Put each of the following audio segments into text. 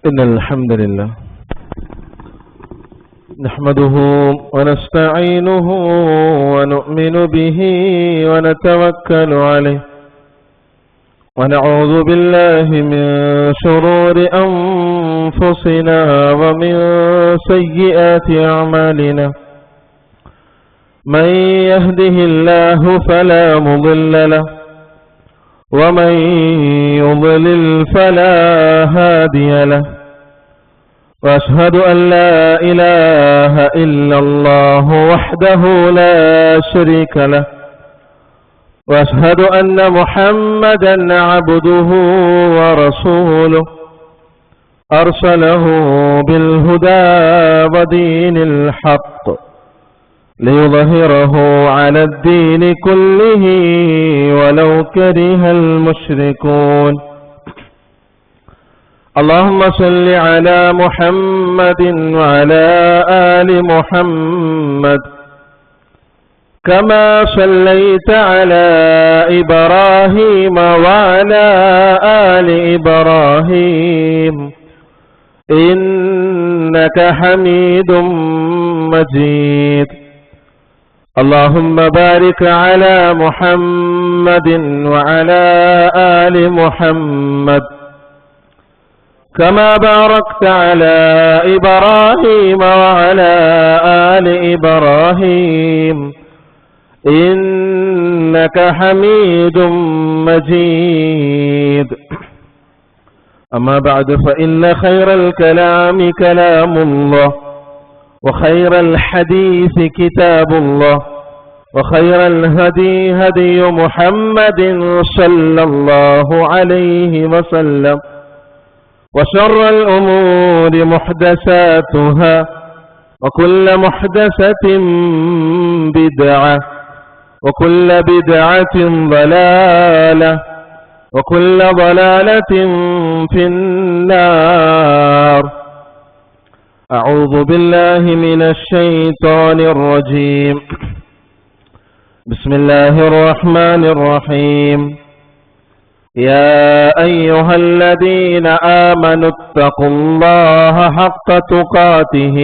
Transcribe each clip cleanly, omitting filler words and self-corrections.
إن الحمد لله نحمده ونستعينه ونؤمن به ونتوكل عليه ونعوذ بالله من شرور أنفسنا ومن سيئات أعمالنا من يهده الله فلا مضل له ومن يضلل فلا هادي له وأشهد أن لا إله إلا الله وحده لا شريك له وأشهد أن محمدا عبده ورسوله أرسله بالهدى ودين الحق ليظهره على الدين كله ولو كره المشركون اللهم صل على محمد وعلى آل محمد كما صليت على إبراهيم وعلى آل إبراهيم إنك حميد مجيد اللهم بارك على محمد وعلى آل محمد كما باركت على إبراهيم وعلى آل إبراهيم إنك حميد مجيد أما بعد فإن خير الكلام كلام الله وخير الحديث كتاب الله وخير الهدي هدي محمد صلى الله عليه وسلم وشر الأمور محدثاتها وكل محدثة بدعة وكل بدعة ضلالة وكل ضلالة في النار أعوذ بالله من الشيطان الرجيم بسم الله الرحمن الرحيم يا أيها الذين آمنوا اتقوا الله حق تقاته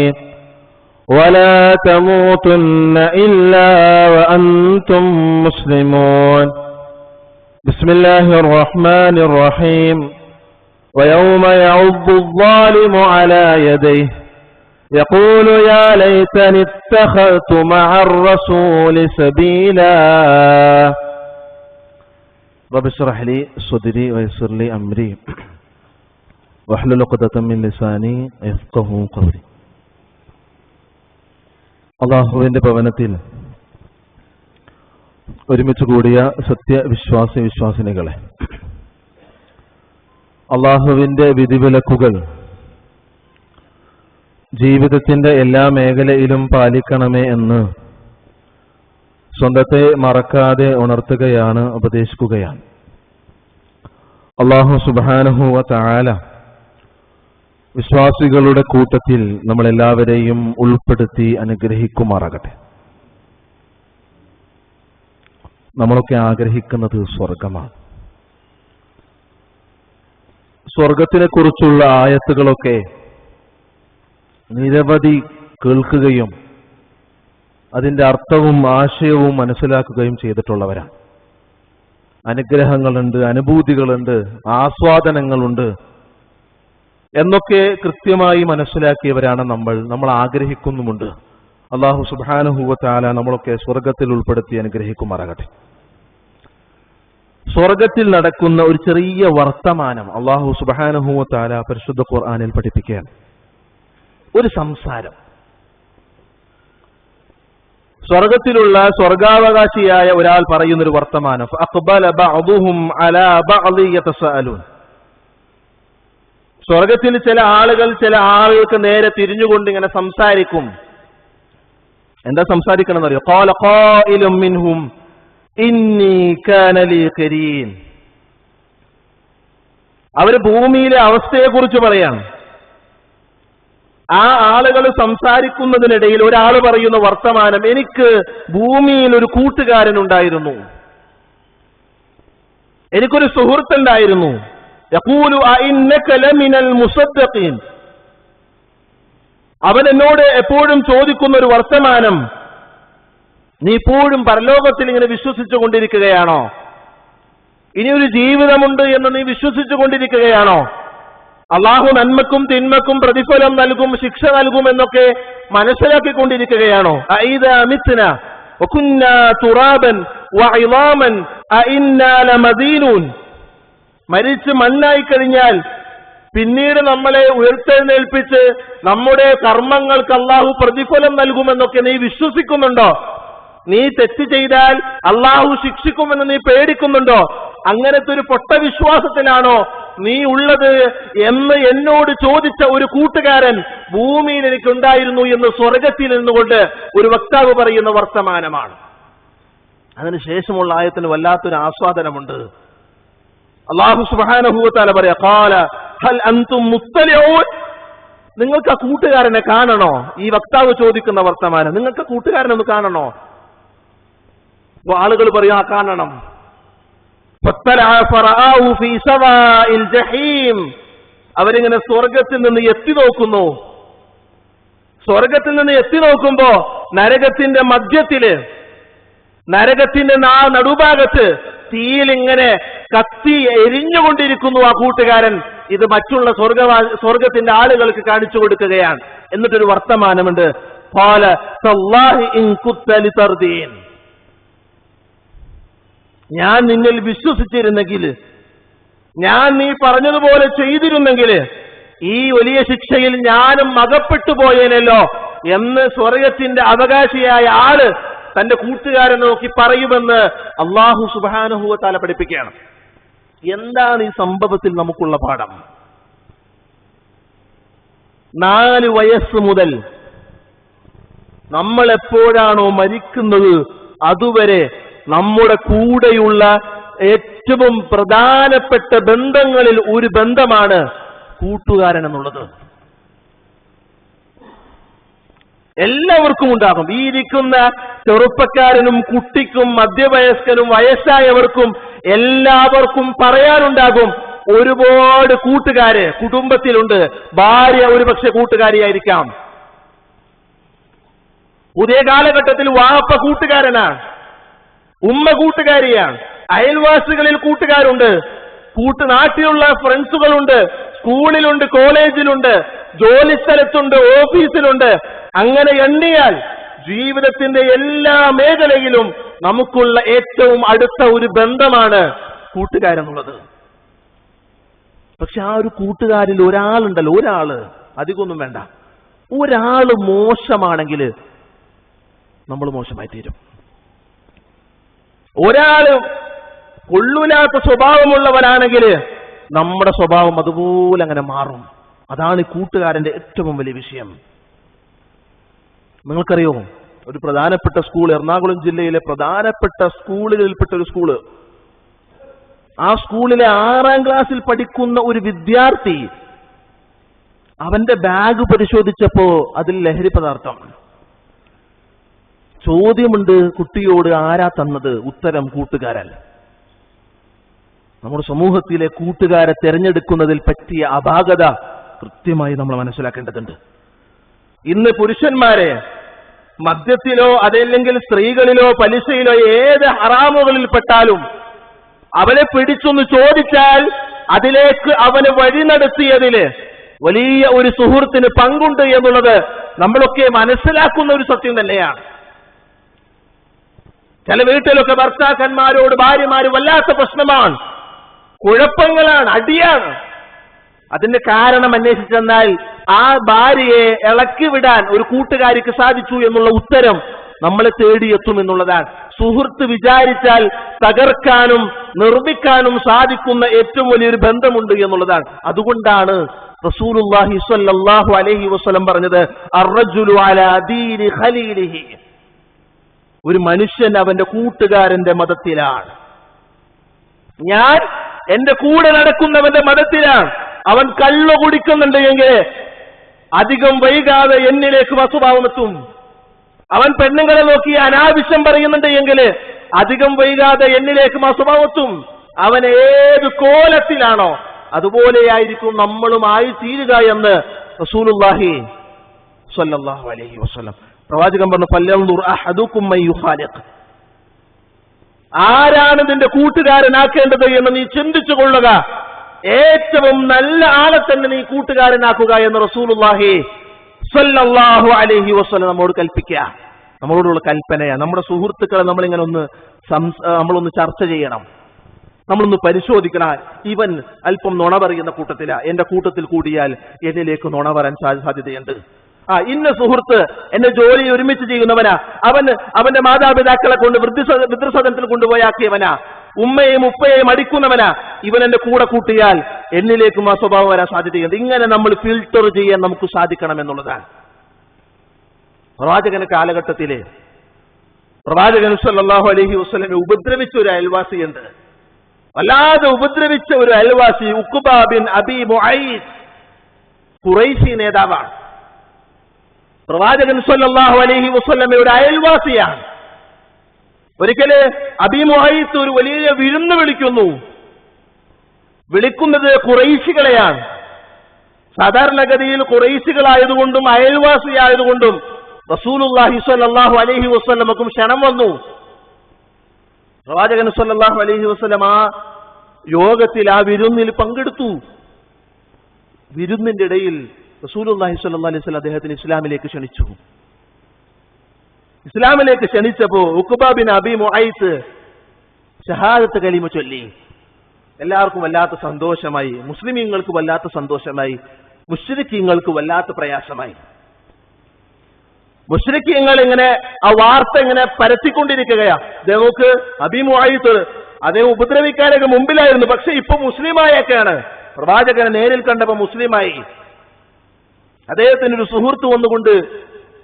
ولا تموتن إلا وأنتم مسلمون بسم الله الرحمن الرحيم ويوم يعض الظالم على يديه يقول يا ليتني اتخذت مع الرسول سبيلا رب اشرح لي صدري ويسر لي أمري واحلل عقدة من لساني يفقهوا قولي അല്ലാഹുവിന്റെ ഭവനത്തിൽ ഒരുമിച്ച് കൂടിയ വിശ്വാസിനികളെ, അല്ലാഹുവിന്റെ വിധിവിലക്കുകൾ ജീവിതത്തിന്റെ എല്ലാ മേഖലയിലും പാലിക്കണമേ എന്ന് സ്വന്തത്തെ മറക്കാതെ ഉണർത്തുകയാണ്, ഉപദേശിക്കുകയാണ്. അല്ലാഹു സുബ്ഹാനഹു വ തആല വിശ്വാസികളുടെ കൂട്ടത്തിൽ നമ്മളെല്ലാവരെയും ഉൾപ്പെടുത്തി അനുഗ്രഹിക്കുമാറാകട്ടെ. നമ്മളൊക്കെ ആഗ്രഹിക്കുന്നത് സ്വർഗമാണ്. സ്വർഗത്തിനെ കുറിച്ചുള്ള ആയത്തുകളൊക്കെ നിരവധി കേൾക്കുകയും അതിന്റെ അർത്ഥവും ആശയവും മനസ്സിലാക്കുകയും ചെയ്തിട്ടുള്ളവരാണ്. അനുഗ്രഹങ്ങളുണ്ട്, അനുഭൂതികളുണ്ട്, ആസ്വാദനങ്ങളുണ്ട് എന്നൊക്കെ കൃത്യമായി മനസ്സിലാക്കിയവരാണ് നമ്മൾ ആഗ്രഹിക്കുന്നുമുണ്ട്. അല്ലാഹു സുബ്ഹാനഹു വ തആല നമ്മളൊക്കെ സ്വർഗത്തിൽ ഉൾപ്പെടുത്തി അനുഗ്രഹിക്കുമാറാകട്ടെ. സ്വർഗത്തിൽ നടക്കുന്ന ഒരു ചെറിയ വർത്തമാനം അല്ലാഹു സുബ്ഹാനഹു വ തആല പരിശുദ്ധ ഖുർആനിൽ പഠിപ്പിക്കുകയാണ്. ഒരു സംസാരം. സ്വർഗത്തിലുള്ള സ്വർഗാവകാശിയായ ഒരാൾ പറയുന്നൊരു വർത്തമാനം. ഫഅഖ്ബല ബഅദുഹും അലാ ബഅദി യതസഅലൂൻ. സ്വർഗത്തിൽ ചില ആളുകൾക്ക് നേരെ തിരിഞ്ഞുകൊണ്ട് ഇങ്ങനെ സംസാരിക്കും. എന്താ സംസാരിക്കണമെന്ന് അറിയോ? ഖാല ഖായിലും മിൻഹും ഇന്നി കാന ലീ ഖരീൻ. അവര് ഭൂമിയിലെ അവസ്ഥയെക്കുറിച്ച് പറയാണ്. ആ ആളുകൾ സംസാരിക്കുന്നതിനിടയിൽ ഒരാൾ പറയുന്ന വർത്തമാനം, എനിക്ക് ഭൂമിയിൽ ഒരു കൂട്ടുകാരനുണ്ടായിരുന്നു, എനിക്കൊരു സുഹൃത്തുണ്ടായിരുന്നു, യഖൂലു അഇന്നക ലമിനൽ മുസദ്ദിഖീൻ. അവൻ എന്നോട് എപ്പോഴും ചോദിക്കുന്ന ഒരു വർത്തമാനം, നീ ഇപ്പോഴും പരലോകത്തിൽ ഇങ്ങനെ വിശ്വസിച്ചു കൊണ്ടിരിക്കുകയാണോ? ഇനിയൊരു ജീവിതമുണ്ട് എന്ന് നീ വിശ്വസിച്ചു കൊണ്ടിരിക്കുകയാണോ? അള്ളാഹു നന്മക്കും തിന്മക്കും പ്രതിഫലം നൽകും, ശിക്ഷ നൽകും എന്നൊക്കെ മനസ്സിലാക്കിക്കൊണ്ടിരിക്കുകയാണോ? അഇദാ മിത്നാ വകുന്നാ തുറാബൻ വഇളാമൻ അഇന്നാ ലമദീനൂൻ. മരിച്ച് മണ്ണായി കഴിഞ്ഞാൽ പിന്നീട് നമ്മളെ ഉയർത്തെഴുന്നേൽപ്പിച്ച് നമ്മുടെ കർമ്മങ്ങൾക്ക് അള്ളാഹു പ്രതിഫലം നൽകുമെന്നൊക്കെ നീ വിശ്വസിക്കുന്നുണ്ടോ? നീ തെറ്റ് ചെയ്താൽ അള്ളാഹു ശിക്ഷിക്കുമെന്ന് നീ പേടിക്കുന്നുണ്ടോ? അങ്ങനത്തെ ഒരു പൊട്ട വിശ്വാസത്തിലാണോ നീ ഉള്ളത് എന്ന് എന്നോട് ചോദിച്ച ഒരു കൂട്ടുകാരൻ ഭൂമിയിൽ എനിക്കുണ്ടായിരുന്നു എന്ന് സ്വർഗത്തിൽ നിന്നുകൊണ്ട് ഒരു വക്താവ് പറയുന്ന വർത്തമാനമാണ്. അതിനുശേഷമുള്ള ആയത്തിന് വല്ലാത്തൊരു ആസ്വാദനമുണ്ട്. അല്ലാഹു സുബ്ഹാനഹു വ തആല പറയാ, ഖാല ഹൽ അൻതും മുത്തലിഊൻ. നിങ്ങൾക്ക് ആ കൂട്ടുകാരനെ കാണണോ? ഈ വക്താവ് ചോദിക്കുന്ന വർത്തമാനം, നിങ്ങൾക്ക് കൂട്ടുകാരനെ ഒന്ന് കാണണോ? അപ്പോൾ ആളുകൾ പറയാ, കാണണം. അവരിങ്ങനെ സ്വർഗത്തിൽ നിന്ന് എത്തി നോക്കുന്നു. സ്വർഗത്തിൽ നിന്ന് എത്തി നോക്കുമ്പോ നരകത്തിന്റെ മധ്യത്തില്, നരകത്തിന്റെ നടുഭാഗത്ത് തീയിലിങ്ങനെ കത്തി എരിഞ്ഞുകൊണ്ടിരിക്കുന്നു ആ കൂട്ടുകാരൻ. ഇത് മറ്റുള്ള സ്വർഗത്തിന്റെ ആളുകൾക്ക് കാണിച്ചു കൊടുക്കുകയാണ്. എന്നിട്ടൊരു വർത്തമാനമുണ്ട്, ഖാല തല്ലാഹി ഇൻ കുത്ത ലിതർദീൻ. ഞാൻ നിന്നിൽ വിശ്വസിച്ചിരുന്നെങ്കിൽ, ഞാൻ നീ പറഞ്ഞതുപോലെ ചെയ്തിരുന്നെങ്കിൽ ഈ വലിയ ശിക്ഷയിൽ ഞാനും അകപ്പെട്ടു പോയേനല്ലോ എന്ന് സ്വർഗത്തിന്റെ അവകാശിയായ ആള് തന്റെ കൂട്ടുകാരനെ നോക്കി പറയുമെന്ന് അല്ലാഹു സുബ്ഹാനഹു വ തആല പഠിപ്പിക്കുകയാണ്. എന്താണ് ഈ സംഭവത്തിൽ നമുക്കുള്ള പാഠം? 4 വയസ്സ് മുതൽ നമ്മൾ എപ്പോഴാണോ മരിക്കുന്നത് അതുവരെ നമ്മുടെ കൂടെയുള്ള ഏറ്റവും പ്രധാനപ്പെട്ട ബന്ധങ്ങളിൽ ഒരു ബന്ധമാണ് കൂട്ടുകാരൻ എന്നുള്ളത്. എല്ലാവർക്കും ഉണ്ടാകും. ഈ ഇരിക്കുന്ന ചെറുപ്പക്കാരനും കുട്ടിക്കും മധ്യവയസ്കനും വയസ്സായവർക്കും എല്ലാവർക്കും പറയാനുണ്ടാകും. ഒരുപാട് കൂട്ടുകാര് കുടുംബത്തിലുണ്ട്. ഭാര്യ ഒരുപക്ഷെ കൂട്ടുകാരിയായിരിക്കാം. പുതിയ കാലഘട്ടത്തിൽ വാപ്പ കൂട്ടുകാരനാണ്, ഉമ്മ കൂട്ടുകാരിയാണ്, അയൽവാസികളിൽ കൂട്ടുകാരുണ്ട്, നാട്ടിലുള്ള ഫ്രണ്ട്സുകളുണ്ട്, സ്കൂളിലുണ്ട്, കോളേജിലുണ്ട്, ജോലിസ്ഥലത്തുണ്ട്, ഓഫീസിലുണ്ട്. അങ്ങനെ എണ്ണിയാൽ ജീവിതത്തിന്റെ എല്ലാ മേഖലയിലും നമുക്കുള്ള ഏറ്റവും അടുത്ത ഒരു ബന്ധമാണ് കൂട്ടുകാരെന്നുള്ളത്. പക്ഷെ ആ ഒരു കൂട്ടുകാരിൽ ഒരാളുണ്ടല്ലോ, ഒരാള്, അധികമൊന്നും വേണ്ട, ഒരാള് മോശമാണെങ്കിൽ നമ്മൾ മോശമായി തീരും. ഒരാള് കൊള്ളൂലാത്ത സ്വഭാവമുള്ളവരാണെങ്കിൽ നമ്മുടെ സ്വഭാവം അതുപോലെ അങ്ങനെ മാറും. അതാണ് ഈ കൂട്ടുകാരന്റെ ഏറ്റവും വലിയ വിഷയം. നിങ്ങൾക്കറിയോ, ഒരു പ്രധാനപ്പെട്ട സ്കൂൾ, എറണാകുളം ജില്ലയിലെ പ്രധാനപ്പെട്ട സ്കൂളുകളിൽപ്പെട്ട ഒരു സ്കൂള്, ആ സ്കൂളിലെ 6ാം ക്ലാസ്സിൽ പഠിക്കുന്ന ഒരു വിദ്യാർത്ഥി, അവന്റെ ബാഗ് പരിശോധിച്ചപ്പോ അതിൽ ലഹരി പദാർത്ഥം. ചോദ്യമുണ്ട് കുട്ടിയോട്, ആരാ തന്നത്? ഉത്തരം കൂട്ടുകാരൻ. നമ്മുടെ സമൂഹത്തിലെ കൂട്ടുകാരെ തെരഞ്ഞെടുക്കുന്നതിൽ പറ്റിയ അപാകത കൃത്യമായി നമ്മൾ മനസ്സിലാക്കേണ്ടതുണ്ട്. ഇന്ന് പുരുഷന്മാരെ മദ്യത്തിലോ അതല്ലെങ്കിൽ സ്ത്രീകളിലോ പലിശയിലോ ഏത് ഹറാമുകളിൽപ്പെട്ടാലും അവനെ പിടിച്ചൊന്ന് ചോദിച്ചാൽ അതിലേക്ക് അവന് വഴി നടത്തിയതില് വലിയ ഒരു സുഹൃത്തിന് പങ്കുണ്ട് എന്നുള്ളത് നമ്മളൊക്കെ മനസ്സിലാക്കുന്ന ഒരു സത്യം തന്നെയാണ്. ചില വീട്ടിലൊക്കെ ഭർത്താക്കന്മാരോട് ഭാര്യമാര് വല്ലാത്ത പ്രശ്നമാണ്, കുഴപ്പങ്ങളാണ്, അടിയാണ്. അതിന്റെ കാരണം അന്വേഷിച്ചെന്നാൽ ആ ഭാര്യയെ ഇളക്കി വിടാൻ ഒരു കൂട്ടുകാരിക്ക് സാധിച്ചു എന്നുള്ള ഉത്തരം നമ്മളെ തേടിയെത്തും എന്നുള്ളതാണ്. സുഹൃത്ത് വിചാരിച്ചാൽ തകർക്കാനും നിർമ്മിക്കാനും സാധിക്കുന്ന ഏറ്റവും വലിയൊരു ബന്ധമുണ്ട് എന്നുള്ളതാണ്. അതുകൊണ്ടാണ് റസൂലുള്ളാഹി സ്വല്ലല്ലാഹു അലൈഹി വസല്ലം പറഞ്ഞത്, അർറജുലു അലാ ദീനി ഖലീലിഹി. ഒരു മനുഷ്യൻ അവന്റെ കൂട്ടുകാരന്റെ മതത്തിലാണ്. ഞാൻ എന്റെ കൂടെ നടക്കുന്നവന്റെ മതത്തിലാണ്. അവൻ കള്ളു കുടിക്കുന്നുണ്ട് എങ്കിൽ അധികം വൈകാതെ എന്നിലേക്ക് അസുഭാവമെത്തും. അവൻ പെണ്ണുങ്ങളെ നോക്കി അനാവശ്യം പറയുന്നുണ്ട് എങ്കിൽ അധികം വൈകാതെ എന്നിലേക്ക് അസുഭാവമെത്തും. അവൻ ഏത് കോലത്തിലാണോ, അതുപോലെയായിരിക്കും നമ്മളുമായി തീരുക എന്ന് റസൂലുള്ളാഹി സ്വല്ലല്ലാഹു അലൈഹി വസല്ലം പ്രവാചകൻ പറഞ്ഞു, ഫല്യൻദുർ അഹദുകും മൻ യുഖാലിഖ്. ആരാണ് നിന്റെ കൂട്ടുകാരനാക്കേണ്ടത് എന്ന് നീ ചിന്തിച്ചു കൊള്ളുക. ഏറ്റവും നല്ല ആളെ തന്നെ നീ കൂട്ടുകാരനാക്കുക എന്ന് റസൂലുള്ളാഹി സ്വല്ലല്ലാഹു അലൈഹി വസല്ലം നമ്മോട് കൽപ്പിക്കുക. നമ്മളോടുള്ള കൽപ്പനയാണ്. നമ്മുടെ സുഹൃത്തുക്കളെ നമ്മളിങ്ങനെ നമ്മളൊന്ന് ചർച്ച ചെയ്യണം, നമ്മളൊന്ന് പരിശോധിക്കണം. ഇവൻ അല്പം നുണ പറയുന്ന കൂട്ടത്തിലാ, എന്റെ കൂട്ടത്തിൽ കൂടിയാൽ എന്നിലേക്ക് നുണ വരാൻ സാധ്യതയുണ്ട്. ഇന്ന സുഹൃത്ത് എന്നെ ജോലി ഒരുമിച്ച് ചെയ്യുന്നവനാ, അവന്റെ മാതാപിതാക്കളെ കൊണ്ട് വൃദ്ധസദനത്തിൽ കൊണ്ടുപോയാക്കിയവനാ, ഉമ്മയെയും ഉപ്പയെയും അടിക്കുന്നവനാ, ഇവൻ എന്റെ കൂടെ കൂട്ടിയാൽ എന്നിലേക്കും ആ സ്വഭാവം വരാൻ സാധ്യതയുണ്ട്. ഇങ്ങനെ നമ്മൾ ഫിൽട്ടർ ചെയ്യാൻ നമുക്ക് സാധിക്കണം എന്നുള്ളതാണ്. പ്രവാചകന്റെ കാലഘട്ടത്തിലെ പ്രവാചകൻ സല്ലല്ലാഹു അലൈഹി വസല്ലമയെ ഉപദ്രവിച്ച ഒരു അയൽവാസിയുണ്ട്. വല്ലാതെ ഉപദ്രവിച്ച ഒരു അയൽവാസി ഉഖ്ബ ബിൻ അബി മുഅയ്ത്, ഖുറൈശി നേതാവാണ്. പ്രവാചകൻ സല്ലല്ലാഹു അലൈഹി വസല്ലമയുടെ അയൽവാസിയാണ്. ഒരിക്കല് അബി മുഅയ്ത് ഒരു വലിയ വിരുന്ന് വിളിക്കുന്നത് ഖുറൈശികളെയാണ്. സാധാരണഗതിയിൽ ഖുറൈശികളായതുകൊണ്ടും അയൽവാസിയായതുകൊണ്ടും റസൂലുള്ളാഹി സ്വല്ലല്ലാഹു അലൈഹി വസല്ലമക്കും ക്ഷണം വന്നു. പ്രവാചകൻ സ്വല്ലല്ലാഹു അലൈഹി വസല്ലം ആ യോഗത്തിൽ, ആ വിരുന്നിൽ പങ്കെടുത്തു. വിരുന്നിന്റെ ഇടയിൽ റസൂലുള്ളാഹി സ്വല്ലല്ലാഹു അലൈഹി വസല്ലം അദ്ദേഹത്തിന് ഇസ്ലാമിലേക്ക് ക്ഷണിച്ചു. ഇസ്ലാമിലേക്ക് ക്ഷണിച്ചപ്പോ ഉഖ്ബ ബിൻ അബി മുഅയ്ത് ഷഹാദത്ത് കലിമ ചൊല്ലി. എല്ലാവർക്കും വല്ലാത്ത സന്തോഷമായി, മുസ്ലിമീങ്ങൾക്ക് വല്ലാത്ത സന്തോഷമായി, മുശ്രിക്കീങ്ങൾക്ക് വല്ലാത്ത പ്രയാസമായി. മുശ്രിക്കീങ്ങൾ ഇങ്ങനെ ആ വാർത്ത ഇങ്ങനെ പരത്തിക്കൊണ്ടിരിക്കുകയാ. നമുക്ക് അബി മുഅയ്ത് അദ്ദേഹം ഉപദ്രവിക്കാനൊക്കെ മുമ്പിലായിരുന്നു, പക്ഷെ ഇപ്പൊ മുസ്ലിമായൊക്കെയാണ്. പ്രവാചകനെ നേരിൽ കണ്ടപ്പോ മുസ്ലിമായി. അദ്ദേഹത്തിന് ഒരു സുഹൃത്ത് വന്നുകൊണ്ട്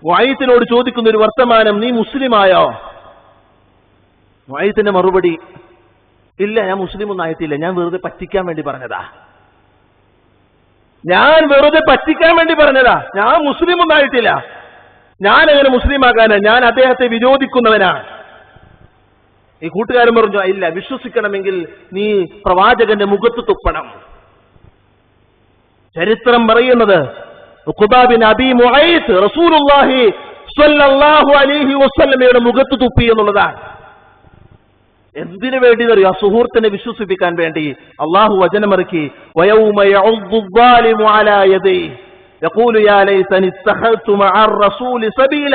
മുഅയ്തിനോട് ചോദിക്കുന്ന ഒരു വർത്തമാനം, നീ മുസ്ലിമായോ? മുഅയ്തിന്റെ മറുപടി, ഇല്ല, ഞാൻ മുസ്ലിം ഒന്നും ആയിട്ടില്ല, ഞാൻ വെറുതെ പറ്റിക്കാൻ വേണ്ടി പറഞ്ഞതാ, ഞാൻ മുസ്ലിം ഒന്നും ആയിട്ടില്ല, ഞാൻ എങ്ങനെ മുസ്ലിമാകാനാ, ഞാൻ അദ്ദേഹത്തെ വിരോധിക്കുന്നവനാണ്. ഈ കൂട്ടുകാരൻ പറഞ്ഞു, ഇല്ല, വിശ്വസിക്കണമെങ്കിൽ നീ പ്രവാചകന്റെ മുഖത്ത് തുപ്പണം. ചരിത്രം പറയുന്നത് ഉഖ്ബ ബിൻ അബി മുഅയ്ത് റസൂലുള്ളാഹി സ്വല്ലല്ലാഹു അലൈഹി വസല്ലമയുടെ മുഖത്ത് തുപ്പി എന്നുള്ളതാണ്. എന്തിനു വേണ്ടി അറിയോ? ആ സുഹൃത്തിനെ വിശ്വസിപ്പിക്കാൻ വേണ്ടി. അള്ളാഹു വചനമിറക്കി, വയൗമ യഉദ്ദു ദ്ദാലിമു അലാ യദൈഹി യഖൂലു യാ ലൈതനി ഇത്തഖൽതു മഅർ റസൂലി സബീല.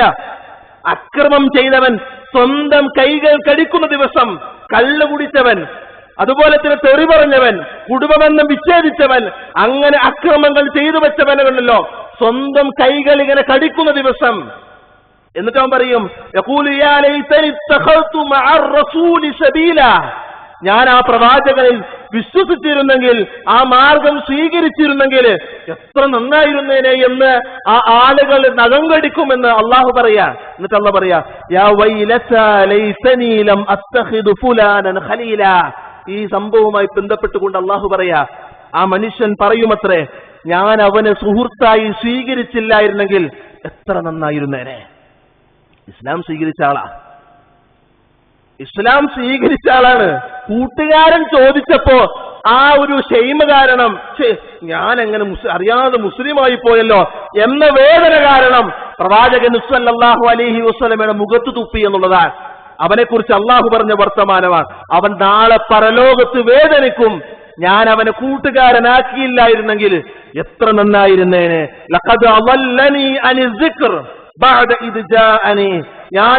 അക്രമം ചെയ്തവൻ സ്വന്തം കൈകൾ കടിക്കുന്ന ദിവസം, കള്ളു കുടിച്ചവൻ, അതുപോലെ തന്നെ തെറി പറഞ്ഞവൻ, കുടുംബബന്ധം വിച്ഛേദിച്ചവൻ, അങ്ങനെ അക്രമങ്ങൾ ചെയ്തു വെച്ചവനുണ്ടല്ലോ, സ്വന്തം കൈകൾ ഇങ്ങനെ കടിക്കുന്ന ദിവസം. എന്നിട്ട് അവൻ പറയും, യഖൂലു യാ ലൈതനി ഇത്തഖൽതു മഅർ റസൂലി സബീല. ഞാൻ ആ പ്രവാചകനിൽ വിശ്വസിച്ചിരുന്നെങ്കിൽ, ആ മാർഗം സ്വീകരിച്ചിരുന്നെങ്കിൽ എത്ര നന്നായിരുന്നേനെ എന്ന് ആ ആളുകൾ നഖം കടിക്കുമെന്ന് അള്ളാഹു പറയാ. എന്നിട്ട് അള്ളാഹു പറയാ, യാ വൈലതാ ലൈതനി ലം അത്തഖിദു ഫുലാനൻ ഖലീല. ഈ സംഭവവുമായി ബന്ധപ്പെട്ടുകൊണ്ട് അള്ളാഹു പറയാ, ആ മനുഷ്യൻ പറയുമത്രേ, ഞാൻ അവനെ സുഹൃത്തായി സ്വീകരിച്ചില്ലായിരുന്നെങ്കിൽ എത്ര നന്നായിരുന്നേനെ. ഇസ്ലാം സ്വീകരിച്ച ആളാണ്. കൂട്ടുകാരൻ ചോദിച്ചപ്പോ ആ ഒരു ഷെയ്മ കാരണം, ഞാൻ എങ്ങനെ അറിയാതെ മുസ്ലിമായി പോയല്ലോ എന്ന വേദന കാരണം പ്രവാചകൻ സല്ലല്ലാഹു അലൈഹി വസല്ലമയുടെ മുഖത്ത് തുപ്പി എന്നുള്ളതാണ്. അവനെക്കുറിച്ച് അള്ളാഹു പറഞ്ഞ വർത്തമാനമാണ്. അവൻ നാളെ പരലോകത്ത് വേദനിക്കും, ഞാൻ അവനെ കൂട്ടുകാരനാക്കിയില്ലായിരുന്നെങ്കിൽ എത്ര നന്നായിരുന്നേനെ. ലഖദ് അളല്ലനി അനി സിക്ർ ബഅദ ഇദ് ജാഅനി.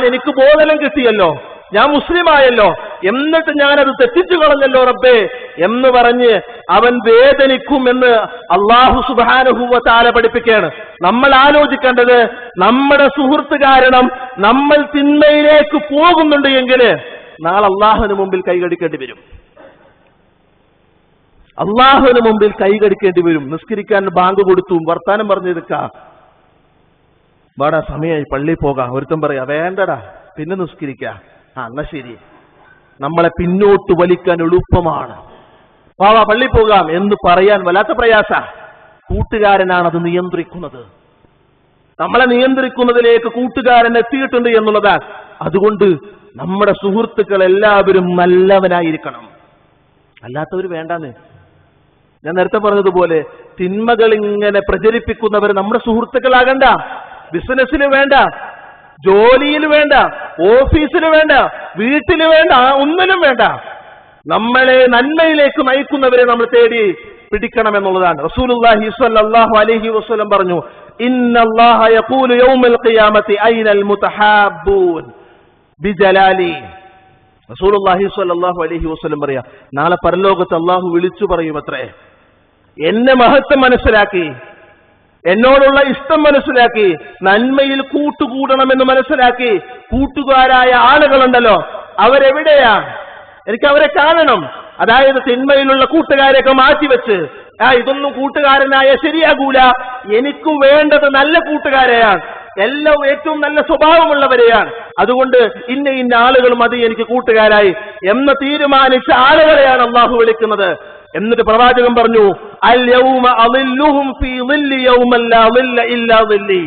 എനിക്ക് ബോധനം കിട്ടിയല്ലോ, ഞാൻ മുസ്ലിമായല്ലോ, എന്നിട്ട് ഞാനത് തെറ്റിച്ചു കളഞ്ഞല്ലോ റബ്ബേ എന്ന് പറഞ്ഞ് അവൻ വേദനിക്കുമെന്ന് അല്ലാഹു സുബ്ഹാനഹു വ തആല പഠിപ്പിക്കുകയാണ്. നമ്മൾ ആലോചിക്കേണ്ടത്, നമ്മുടെ സുഹൃത്ത് കാരണം നമ്മൾ തിന്മയിലേക്ക് പോകുന്നുണ്ട് എങ്കിൽ നാളെ അള്ളാഹുവിന് മുമ്പിൽ കൈകടിക്കേണ്ടി വരും. അള്ളാഹുവിന് മുമ്പിൽ കൈകടിക്കേണ്ടി വരും. നിസ്കരിക്കാൻ ബാങ്ക് കൊടുത്തു, വർത്താനം പറഞ്ഞെടുക്കാം, വാടാ സമയമായി പള്ളിയിൽ പോകാം. ഒരുത്തം പറയാ, വേണ്ടടാ പിന്നെ നിസ്കരിക്കാം. എന്നാ ശരി. നമ്മളെ പിന്നോട്ട് വലിക്കാൻ എളുപ്പമാണ്, വാ പള്ളി പോകാം എന്ന് പറയാൻ വല്ലാത്ത പ്രയാസ. കൂട്ടുകാരനാണ് അത് നിയന്ത്രിക്കുന്നത്. നമ്മളെ നിയന്ത്രിക്കുന്നതിലേക്ക് കൂട്ടുകാരൻ എത്തിയിട്ടുണ്ട് എന്നുള്ളതാണ്. അതുകൊണ്ട് നമ്മുടെ സുഹൃത്തുക്കൾ എല്ലാവരും നല്ലവനായിരിക്കണം, അല്ലാത്തവർ വേണ്ടാന്ന്. ഞാൻ നേരത്തെ പറഞ്ഞതുപോലെ തിന്മകൾ ഇങ്ങനെ പ്രചരിപ്പിക്കുന്നവർ നമ്മുടെ സുഹൃത്തുക്കളാകണ്ട. ബിസിനസ്സിൽ വേണ്ട, ജോലിയിൽ വേണ്ട, ഓഫീസിൽ വേണ്ട, വീട്ടിൽ വേണ്ട, ഒന്നിനും വേണ്ട. നമ്മളെ നന്മയിലേക്ക് നയിക്കുന്നവരെ നമ്മൾ തേടി പിടിക്കണം എന്നുള്ളതാണ്. റസൂലുള്ളാഹി സ്വല്ലല്ലാഹു അലൈഹി വസല്ലം പറഞ്ഞു, ഇന്നല്ലാഹ യഖൂലു യൗമൽ ഖിയാമത്തി ഐനൽ മുതഹാബ്ബൂൻ ബിജലാലി. റസൂലുള്ളാഹി സ്വല്ലല്ലാഹു അലൈഹി വസല്ലം പറയാ, നാളെ പരലോകത്ത് അല്ലാഹു വിളിച്ചു പറയുമത്രേ, എന്നെ മഹത്വം മനസ്സിലാക്കി, എന്നോടുള്ള ഇഷ്ടം മനസ്സിലാക്കി, നന്മയിൽ കൂട്ടുകൂടണമെന്ന് മനസ്സിലാക്കി കൂട്ടുകാരായ ആളുകളുണ്ടല്ലോ, അവരെവിടെയാ? എനിക്ക് അവരെ കാണണം. അതായത് തിന്മയിലുള്ള കൂട്ടുകാരെയൊക്കെ മാറ്റിവെച്ച്, ഇതൊന്നും കൂട്ടുകാരനായ ശരിയാകൂല, എനിക്ക് വേണ്ടത് നല്ല കൂട്ടുകാരെയാണ്, എല്ലാം ഏറ്റവും നല്ല സ്വഭാവമുള്ളവരെയാണ്, അതുകൊണ്ട് ഇന്ന ആളുകൾ മതി എനിക്ക് കൂട്ടുകാരായി എന്ന് തീരുമാനിച്ച ആളുകളെയാണ് അള്ളാഹു വിളിക്കുന്നത്. എന്നിട്ട് പ്രവാചകൻ പറഞ്ഞു, അൽ യൗമ അളില്ലുഹും ഫീ ളില്ലി യൗമൻ ലാ ളില്ല ഇല്ലാ ളില്ലി.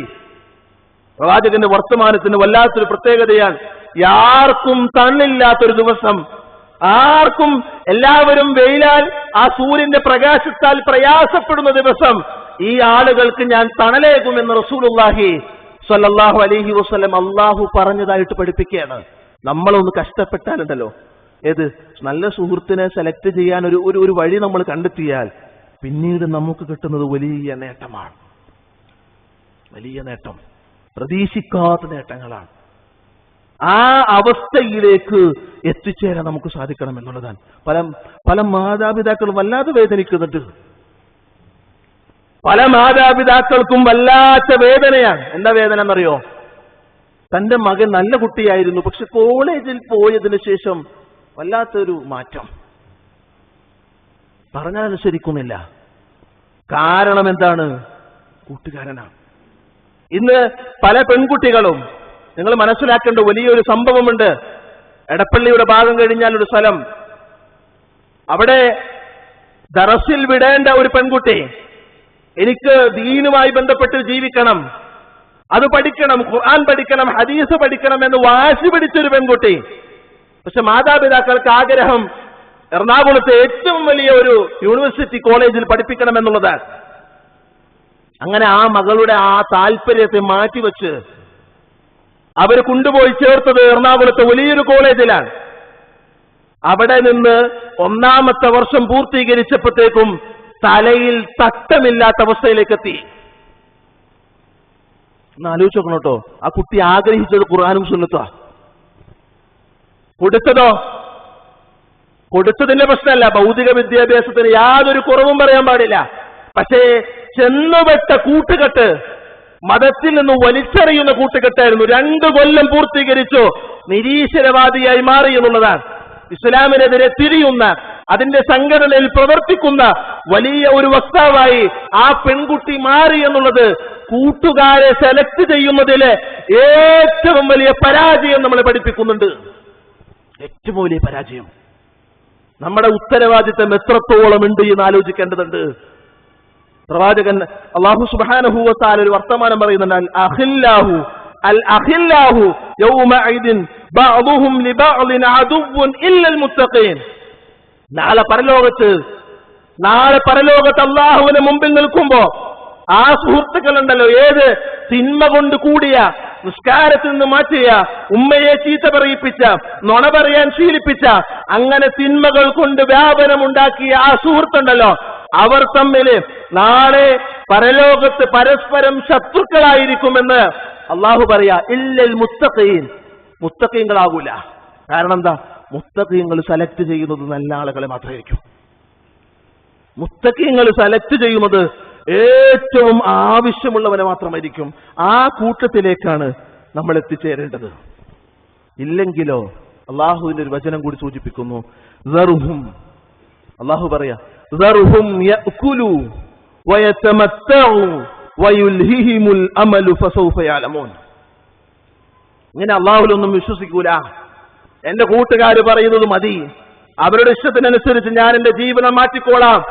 പ്രവാചകന്റെ വർത്തമാനത്തിന് വല്ലാത്തൊരു പ്രത്യേകതയാണ്. ആർക്കും തണ്ണില്ലാത്തൊരു ദിവസം, ആർക്കും, എല്ലാവരും വെയിലാൽ ആ സൂര്യന്റെ പ്രകാശത്താൽ പ്രയാസപ്പെടുന്ന ദിവസം ഈ ആളുകൾക്ക് ഞാൻ തണലേകുമെന്ന് റസൂലുള്ളാഹി സ്വല്ലല്ലാഹു അലൈഹി വസല്ലം അള്ളാഹു പറഞ്ഞതായിട്ട് പഠിപ്പിക്കുകയാണ്. നമ്മളൊന്ന് കഷ്ടപ്പെട്ടാലുണ്ടല്ലോ, ഏത് നല്ല സുഹൃത്തിനെ സെലക്ട് ചെയ്യാൻ ഒരു വഴി നമ്മൾ കണ്ടെത്തിയാൽ പിന്നീട് നമുക്ക് കിട്ടുന്നത് വലിയ നേട്ടമാണ്. വലിയ നേട്ടം, പ്രതീക്ഷിക്കാത്ത നേട്ടങ്ങളാണ്. ആ അവസ്ഥയിലേക്ക് എത്തിച്ചേരാൻ നമുക്ക് സാധിക്കണം എന്നുള്ളതാണ്. പല മാതാപിതാക്കളും വല്ലാതെ വേദനിക്കുന്നുണ്ട്. പല മാതാപിതാക്കൾക്കും വല്ലാത്ത വേദനയാണ്. എന്താ വേദന എന്നറിയോ? തന്റെ മകൻ നല്ല കുട്ടിയായിരുന്നു, പക്ഷെ കോളേജിൽ പോയതിനു ശേഷം വല്ലാത്തൊരു മാറ്റം, പറഞ്ഞനുസരിക്കുന്നില്ല. കാരണം എന്താണ്? കൂട്ടുകാരനാണ്. ഇന്ന് പല പെൺകുട്ടികളും, നിങ്ങൾ മനസ്സിലാക്കേണ്ട വലിയൊരു സംഭവമുണ്ട്. എടപ്പള്ളിയുടെ ഭാഗം കഴിഞ്ഞാൽ ഒരു സ്ഥലം, അവിടെ ദറസിൽ വിടേണ്ട ഒരു പെൺകുട്ടി, എനിക്ക് ദീനുമായി ബന്ധപ്പെട്ട് ജീവിക്കണം, അത് പഠിക്കണം, ഖുർആൻ പഠിക്കണം, ഹദീസ് പഠിക്കണം എന്ന് വാശി പിടിച്ചൊരു പെൺകുട്ടി. പക്ഷെ മാതാപിതാക്കൾക്ക് ആഗ്രഹം എറണാകുളത്തെ ഏറ്റവും വലിയ ഒരു യൂണിവേഴ്സിറ്റി കോളേജിൽ പഠിപ്പിക്കണം എന്നുള്ളതാണ്. അങ്ങനെ ആ മകളുടെ ആ താല്പര്യത്തെ മാറ്റിവെച്ച് അവർ കൊണ്ടുപോയി ചേർത്തത് എറണാകുളത്തെ വലിയൊരു കോളേജിലാണ്. അവിടെ നിന്ന് 1ാമത്തെ വർഷം പൂർത്തീകരിച്ചപ്പോഴത്തേക്കും തലയിൽ തട്ടമില്ലാത്ത അവസ്ഥയിലേക്ക് എത്തി. ഒന്ന് ആലോചിച്ച് നോക്കണം കേട്ടോ. ആ കുട്ടി ആഗ്രഹിച്ചത് ഖുർആനും സുന്നത്തുവാ. കൊടുത്തതിന്റെ പ്രശ്നമല്ല, ഭൗതിക വിദ്യാഭ്യാസത്തിന് യാതൊരു കുറവും പറയാൻ പാടില്ല. പക്ഷേ ചെന്നുപെട്ട കൂട്ടുകെട്ട് മതത്തിൽ നിന്ന് വലിച്ചെറിയുന്ന കൂട്ടുകെട്ടായിരുന്നു. 2 കൊല്ലം പൂർത്തീകരിച്ചു നിരീശ്വരവാദിയായി മാറി എന്നുള്ളതാണ്. ഇസ്ലാമിനെതിരെ തിരിയുന്ന, അതിന്റെ സംഘടനയിൽ പ്രവർത്തിക്കുന്ന വലിയ ഒരു വക്താവായി ആ പെൺകുട്ടി മാറി എന്നുള്ളത് കൂട്ടുകാരെ സെലക്ട് ചെയ്യുന്നതിലെ ഏറ്റവും വലിയ പരാജയം നമ്മളെ പഠിപ്പിക്കുന്നുണ്ട്. ഏറ്റവും വലിയ പരാജയം. നമ്മുടെ ഉത്തരവാദിത്തം എത്രത്തോളം ഉണ്ട് എന്ന് ആലോചിക്കേണ്ടതുണ്ട്. പ്രവാചകൻ അല്ലാഹു സുബ്ഹാനഹു വ തആല ഒരു വർത്തമാനം പറയുന്നുണ്ട്, അൽ അഖില്ലാഹു യൗമഇദിൻ ബഅദുഹും ലിബഅദിൻ അദുവ്വുൻ ഇല്ലൽ മുത്തഖീൻ. നാളെ പരലോകത്ത് അല്ലാഹുവിന്റെ മുമ്പിൽ നിൽക്കുമ്പോ ആ സുഹൃത്തുക്കളുണ്ടല്ലോ, ഏത് തിന്മ കൊണ്ട് കൂടിയ, നിസ്കാരത്തിൽ നിന്ന് മാറ്റിയ, ഉമ്മയെ ചീത്ത പറയിപ്പിച്ച, നുണ പറയാൻ ശീലിപ്പിച്ച, അങ്ങനെ തിന്മകൾ കൊണ്ട് വ്യാപനമുണ്ടാക്കിയ ആ സുഹൃത്തുണ്ടല്ലോ, അവർ തമ്മിൽ നാളെ പരലോകത്ത് പരസ്പരം ശത്രുക്കളായിരിക്കുമെന്ന് അള്ളാഹു പറയാ. ഇല്ലൽ മുത്തഖീൻ, മുത്തഖീങ്ങളാകൂല. കാരണം എന്താ? മുത്തഖീങ്ങൾ സെലക്ട് ചെയ്യുന്നത് നല്ല ആളുകളെ മാത്രമായിരിക്കും. മുത്തഖീങ്ങൾ സെലക്ട് ചെയ്യുന്നത് ഏറ്റവും ആവശ്യമുള്ളവനെ മാത്രമായിരിക്കും. ആ കൂട്ടത്തിലേക്കാണ് നമ്മൾ എത്തിച്ചേരേണ്ടത്. ഇല്ലെങ്കിലോ അള്ളാഹുവിന്റെ ഒരു വചനം കൂടി സൂചിപ്പിക്കുന്നു, അള്ളാഹു പറയാ, യഅ്കുലു വയതമത്തഉ വയുൽഹിഹിമുൽ അമലു ഫസൗഫ യഅലമൂൻ. ഇങ്ങനെ അള്ളാഹുലൊന്നും വിശ്വസിക്കൂല, എന്റെ കൂട്ടുകാർ പറയുന്നത് മതി, അവരുടെ ഇഷ്ടത്തിനനുസരിച്ച് ഞാൻ എന്റെ ജീവനം മാറ്റിക്കോളാം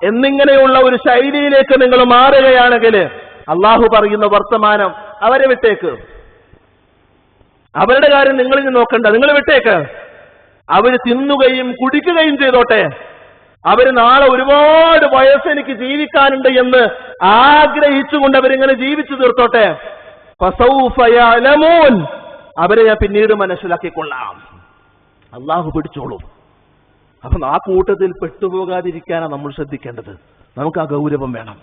എന്നിങ്ങനെയുള്ള ഒരു ശൈലിയിലേക്ക് നിങ്ങൾ മാറുകയാണെങ്കിൽ അള്ളാഹു പറയുന്ന വർത്തമാനം, അവരെ വിട്ടേക്ക്, അവരുടെ കാര്യം നിങ്ങൾ നോക്കണ്ട, നിങ്ങൾ വിട്ടേക്ക്. അവര് തിന്നുകയും കുടിക്കുകയും ചെയ്തോട്ടെ, അവര് നാളെ ഒരുപാട് വയസ്സ് എനിക്ക് ജീവിക്കാനുണ്ട് എന്ന് ആഗ്രഹിച്ചുകൊണ്ട് അവരിങ്ങനെ ജീവിച്ചു തീർത്തോട്ടെ. ഫസൗഫ യഅലമൂൻ, അവരെ ഞാൻ പിന്നീട് മനസ്സിലാക്കിക്കൊള്ളാം. അള്ളാഹു പിടിച്ചോളും. അപ്പൊ ആ കൂട്ടത്തിൽ പെട്ടുപോകാതിരിക്കാനാണ് നമ്മൾ ശ്രദ്ധിക്കേണ്ടത്. നമുക്ക് ആ ഗൗരവം വേണം,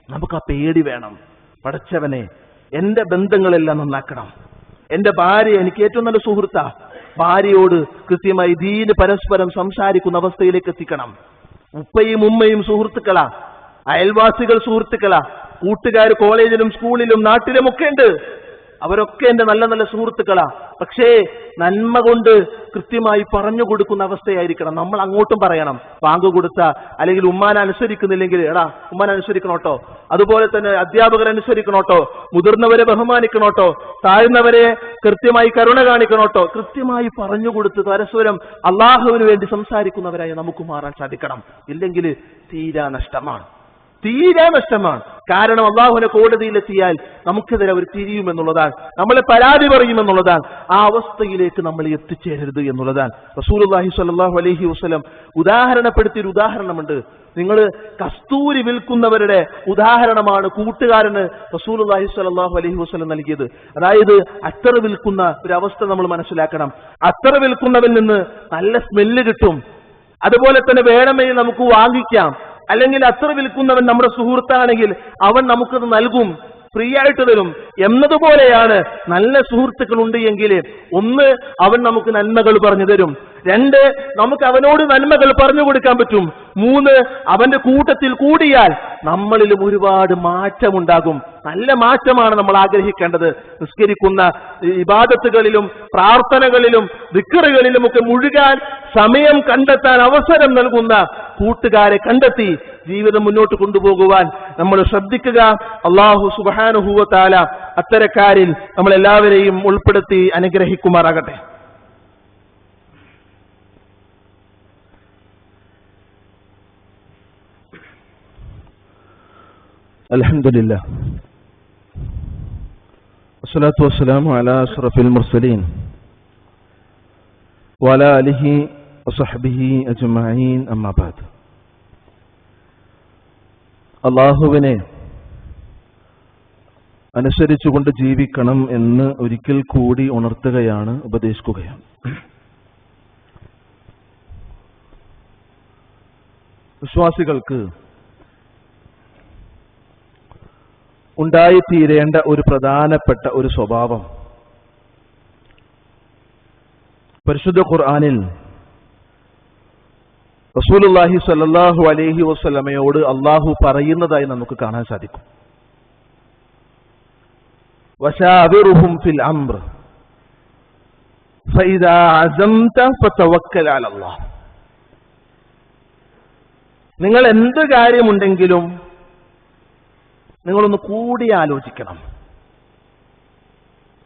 നമുക്ക് ആ പേടി വേണം. പടച്ചവനെ, എന്റെ ബന്ധങ്ങളെല്ലാം നന്നാക്കണം. എന്റെ ഭാര്യ എനിക്ക് ഏറ്റവും നല്ല സുഹൃത്താ. ഭാര്യയോട് കൃത്യമായി ദീന് പരസ്പരം സംസാരിക്കുന്ന അവസ്ഥയിലേക്ക് എത്തിക്കണം. ഉപ്പയും ഉമ്മയും സുഹൃത്തുക്കളാ, അയൽവാസികൾ സുഹൃത്തുക്കളാ, കൂട്ടുകാർ കോളേജിലും സ്കൂളിലും നാട്ടിലുമൊക്കെ ഉണ്ട്. അവരൊക്കെ എന്റെ നല്ല നല്ല സുഹൃത്തുക്കളാ. പക്ഷേ നന്മ കൊണ്ട് കൃത്യമായി പറഞ്ഞു കൊടുക്കുന്ന അവസ്ഥയായിരിക്കണം. നമ്മൾ അങ്ങോട്ടും പറയണം. പാങ്ക് കൊടുത്ത അല്ലെങ്കിൽ ഉമ്മാനെ അനുസരിക്കുന്നില്ലെങ്കിൽ എടാ ഉമ്മാനെ അനുസരിക്കണോട്ടോ, അതുപോലെ തന്നെ അധ്യാപകരെ അനുസരിക്കണോട്ടോ, മുതിർന്നവരെ ബഹുമാനിക്കണോട്ടോ, താഴ്ന്നവരെ കൃത്യമായി കരുണ കാണിക്കണോട്ടോ, കൃത്യമായി പറഞ്ഞു കൊടുത്ത് പരസ്പരം അള്ളാഹുവിന് വേണ്ടി സംസാരിക്കുന്നവരായി നമുക്ക് മാറാൻ സാധിക്കണം. ഇല്ലെങ്കിൽ തീരാ നഷ്ടമാണ്. കാരണം അള്ളാഹുവിനെ കോടതിയിലെത്തിയാൽ നമുക്കെതിരെ അവർ തിരിയുമെന്നുള്ളതാണ്, നമ്മളെ പരാതി പറയുമെന്നുള്ളതാണ്. ആ അവസ്ഥയിലേക്ക് നമ്മൾ എത്തിച്ചേരരുത് എന്നുള്ളതാണ്. റസൂലുള്ളാഹി സ്വല്ലല്ലാഹു അലൈഹി വസല്ലം ഉദാഹരണപ്പെടുത്തിയൊരു ഉദാഹരണമുണ്ട്. നിങ്ങൾ കസ്തൂരി വിൽക്കുന്നവരുടെ ഉദാഹരണമാണ് കൂട്ടുകാരന് റസൂലുള്ളാഹി സ്വല്ലല്ലാഹു അലൈഹി വസല്ലം നൽകിയത്. അതായത് അത്തർ വിൽക്കുന്ന ഒരു അവസ്ഥ നമ്മൾ മനസ്സിലാക്കണം. അത്തർ വിൽക്കുന്നവൻ നിന്ന് നല്ല സ്മെല്ല് കിട്ടും. അതുപോലെ തന്നെ വേണമെങ്കിൽ നമുക്ക് വാങ്ങിക്കാം. അല്ലെങ്കിൽ അത്തർ വിൽക്കുന്നവൻ നമ്മുടെ സുഹൃത്താണെങ്കിൽ അവൻ നമുക്കത് നൽകും, ഫ്രീ ആയിട്ട് തരും എന്നതുപോലെയാണ് നല്ല സുഹൃത്തുക്കൾ ഉണ്ട് എങ്കിൽ, ഒന്ന് അവൻ നമുക്ക് നന്മകൾ പറഞ്ഞു തരും, രണ്ട് നമുക്ക് അവനോട് നന്മകൾ പറഞ്ഞു കൊടുക്കാൻ പറ്റും, മൂന്ന് അവന്റെ കൂട്ടത്തിൽ കൂടിയാൽ നമ്മളിലും ഒരുപാട് മാറ്റമുണ്ടാകും. നല്ല മാറ്റമാണ് നമ്മൾ ആഗ്രഹിക്കേണ്ടത്. നിസ്കരിക്കുന്ന ഇബാദത്തുകളിലും പ്രാർത്ഥനകളിലും ദിക്റുകളിലുമൊക്കെ മുഴുകാൻ സമയം കണ്ടെത്താൻ അവസരം നൽകുന്ന കൂട്ടുകാരെ കണ്ടെത്തി ജീവിതം മുന്നോട്ട് കൊണ്ടുപോകുവാൻ നമ്മൾ ശ്രദ്ധിക്കുക. അല്ലാഹു സുബ്ഹാനഹു വ തആല അത്തരക്കാരിൽ നമ്മളെല്ലാവരെയും ഉൾപ്പെടുത്തി അനുഗ്രഹിക്കുമാറാകട്ടെ. അൽഹംദുലില്ലാ വസ്സലാത്തു വസ്സലാമു അലാ അഷ്റഫിൽ മുർസലീൻ വഅലാ ആലിഹി വസഹ്ബിഹി അജ്മഈൻ, അമ്മാ ബഅദ്. അല്ലാഹുവിനെ അനുസരിച്ചുകൊണ്ട് ജീവിക്കണം എന്ന് ഒരിക്കൽ കൂടി ഉണർത്തുകയാണ്, ഉപദേശിക്കുകയാണ്. വിശ്വാസികൾക്ക് ഉണ്ടായിത്തീരേണ്ട ഒരു പ്രധാനപ്പെട്ട ഒരു സ്വഭാവം പരിശുദ്ധ ഖുർആനിൽ റസൂലുള്ളാഹി സ്വല്ലല്ലാഹു അലൈഹി വസല്ലമയോട് അല്ലാഹു പറയുന്നതായി നമുക്ക് കാണാൻ സാധിക്കും. വശാവിറുഹും ഫിൽ അംർ ഫഇദാ അസംത ഫതവക്കൽ അലല്ലാഹ്. നിങ്ങൾ എന്ത് കാര്യമുണ്ടെങ്കിലും നിങ്ങളൊന്ന് കൂടി ആലോചിക്കണം,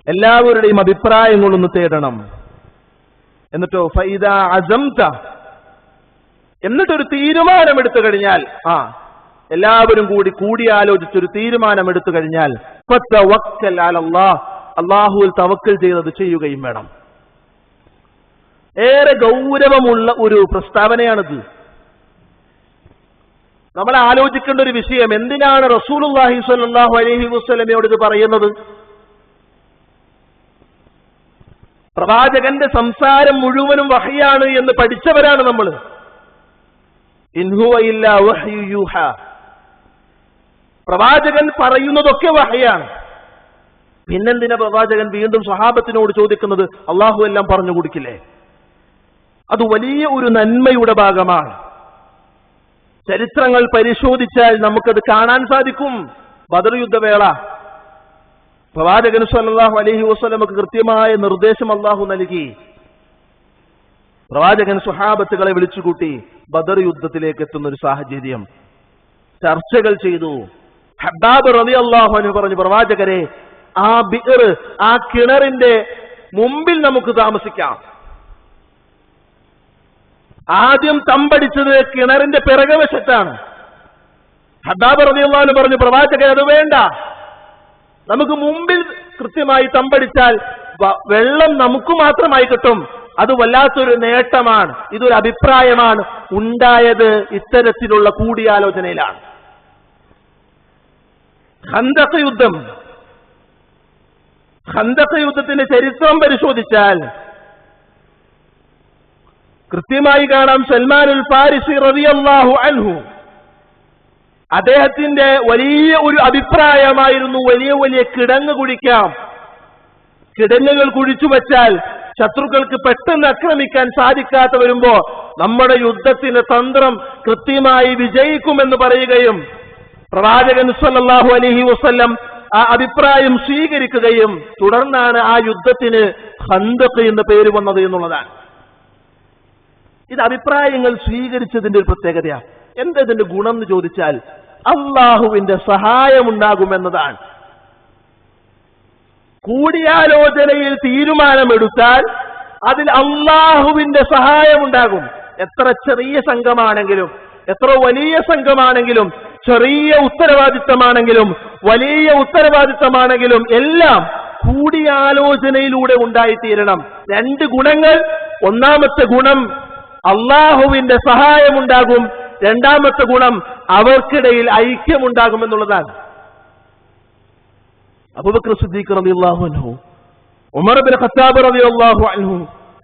എല്ലാവരുടെയും അഭിപ്രായങ്ങളൊന്ന് തേടണം. എന്നിട്ടോ ഫൈദാ അസംത, എന്നിട്ടൊരു തീരുമാനമെടുത്തു കഴിഞ്ഞാൽ, എല്ലാവരും കൂടി ആലോചിച്ചൊരു തീരുമാനമെടുത്തു കഴിഞ്ഞാൽ ഫതവക്കൽ അലല്ലാഹ്, അല്ലാഹുവിൽ തവക്കൽ ചെയ്തത് ചെയ്യുകയും വേണം. ഏറെ ഗൗരവമുള്ള ഒരു പ്രസ്താവനയാണിത്. നമ്മൾ ആലോചിക്കേണ്ട ഒരു വിഷയം, എന്തിനാണ് റസൂലുള്ളാഹി സ്വല്ലല്ലാഹു അലൈഹി വസല്ലമയോട് ഇത് പറയുന്നത്? പ്രവാചകന്റെ സംസാരം മുഴുവനും വഹയാണ് എന്ന് പഠിച്ചവരാണ് നമ്മൾ. ഇൻ ഹുവ ഇല്ലാ വഹ്യു യൂഹാ, പ്രവാചകൻ പറയുന്നതൊക്കെ വഹയാണ്. പിന്നെന്തിനാ പ്രവാചകൻ വീണ്ടും സ്വഹാബത്തിനോട് ചോദിക്കുന്നത്? അള്ളാഹു എല്ലാം പറഞ്ഞു കൊടുക്കില്ലേ? അത് വലിയ ഒരു നന്മയുടെ ഭാഗമാണ്. ചരിത്രങ്ങൾ പരിശോധിച്ചാൽ നമുക്കത് കാണാൻ സാധിക്കും. ബദർ യുദ്ധവേള പ്രവാചകൻ സ്വല്ലല്ലാഹു അലൈഹി വസല്ലമക്ക് കൃത്യമായ നിർദ്ദേശം അല്ലാഹു നൽകി. പ്രവാചകൻ സ്വഹാബത്തുകളെ വിളിച്ചുകൂട്ടി ബദർ യുദ്ധത്തിലേക്ക് എത്തുന്ന ഒരു സാഹചര്യം ചർച്ചകൾ ചെയ്തു. ഹബ്ബാബ് റളിയല്ലാഹു അൻഹു പറഞ്ഞു, പ്രവാചകരെ, ആ ബിഅർ, ആ കിണറിന്റെ മുമ്പിൽ നമുക്ക് താമസിക്കാം. ആദ്യം തമ്പടിച്ചത് കിണറിന്റെ പിറകുവശത്താണ്. ഹബ്ബാബ് റളിയല്ലാഹു അൻഹു പറഞ്ഞു, പ്രവാചകരെ, അത് വേണ്ട, നമുക്ക് മുമ്പിൽ കൃത്യമായി തമ്പടിച്ചാൽ വെള്ളം നമുക്ക് മാത്രമായി കിട്ടും, അത് വല്ലാത്തൊരു നേട്ടമാണ്. ഇതൊരു അഭിപ്രായമാണ് ഉണ്ടായത് ഇത്തരത്തിലുള്ള കൂടിയാലോചനയിലാണ്. ഖന്തഖ് യുദ്ധത്തിന്റെ ചരിത്രം പരിശോധിച്ചാൽ കൃത്യമായി കാണാം. സൽമാനുൽ ഫാരിസി റളിയല്ലാഹു അൻഹു അദ്ദേഹത്തിന്റെ വലിയ ഒരു അഭിപ്രായമായിരുന്നു വലിയ വലിയ കിടങ്ങ് കുഴിക്കാം. കിടങ്ങുകൾ കുഴിച്ചു വച്ചാൽ ശത്രുക്കൾക്ക് പെട്ടെന്ന് ആക്രമിക്കാൻ സാധിക്കാതെ വരുമ്പോ നമ്മുടെ യുദ്ധത്തിന്റെ തന്ത്രം കൃത്യമായി വിജയിക്കുമെന്ന് പറയുകയും പ്രവാചകൻ സല്ലല്ലാഹു അലൈഹി വസല്ലം ആ അഭിപ്രായം സ്വീകരിക്കുകയും തുടർന്നാണ് ആ യുദ്ധത്തിന് ഖന്തഖ് എന്ന പേര് വന്നത് എന്നുള്ളതാണ്. ഇത് അഭിപ്രായങ്ങൾ സ്വീകരിച്ചതിന്റെ ഒരു പ്രത്യേകതയാണ്. എന്തതിന്റെ ഗുണം എന്ന് ചോദിച്ചാൽ അള്ളാഹുവിന്റെ സഹായമുണ്ടാകുമെന്നതാണ്. കൂടിയാലോചനയിൽ തീരുമാനമെടുത്താൽ അതിൽ അള്ളാഹുവിന്റെ സഹായമുണ്ടാകും. എത്ര ചെറിയ സംഘമാണെങ്കിലും, എത്ര വലിയ സംഘമാണെങ്കിലും, ചെറിയ ഉത്തരവാദിത്തമാണെങ്കിലും വലിയ ഉത്തരവാദിത്തമാണെങ്കിലും എല്ലാം കൂടിയാലോചനയിലൂടെ ഉണ്ടായിത്തീരണം. രണ്ട് ഗുണങ്ങൾ. ഒന്നാമത്തെ ഗുണം അള്ളാഹുവിന്റെ സഹായമുണ്ടാകും. രണ്ടാമത്തെ ഗുണം അവർക്കിടയിൽ ഐക്യമുണ്ടാകുമെന്നുള്ളതാണ്. അബൂബക്കർ സിദ്ദീഖ് റളിയല്ലാഹു അൻഹു, ഉമർ ഇബ്നു ഖത്താബ് റളിയല്ലാഹു അൻഹു,